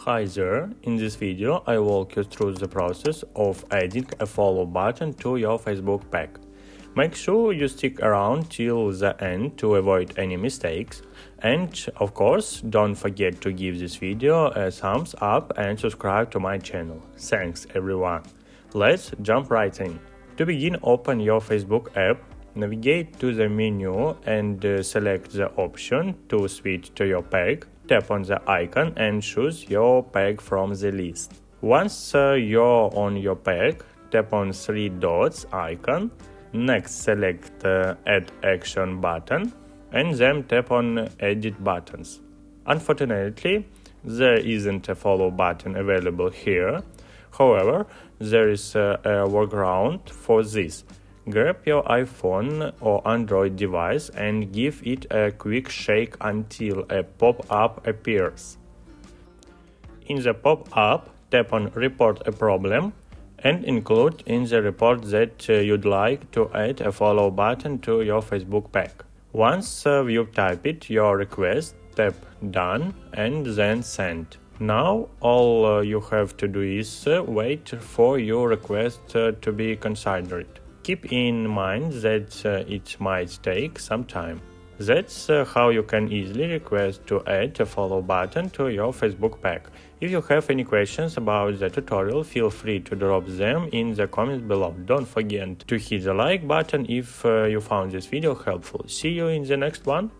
Hi there, in this video I walk you through the process of adding a follow button to your Facebook page. Make sure you stick around till the end to avoid any mistakes, and of course don't forget to give this video a thumbs up and subscribe to my channel. Thanks everyone. Let's jump right in. To begin, open your Facebook app, navigate to the menu and select the option to switch to your page. Tap on the icon and choose your page from the list. Once you're on your page, tap on three dots icon. Next, select Add Action button and then tap on Edit buttons. Unfortunately, there isn't a follow button available here. However, there is a workaround for this. Grab your iPhone or Android device and give it a quick shake until a pop-up appears. In the pop-up, tap on Report a problem and include in the report that you'd like to add a follow button to your Facebook page. Once you type it, your request, tap Done and then Send. Now all you have to do is wait for your request to be considered. Keep in mind that it might take some time. That's how you can easily request to add a follow button to your Facebook page. If you have any questions about the tutorial, feel free to drop them in the comments below. Don't forget to hit the like button if you found this video helpful. See you in the next one.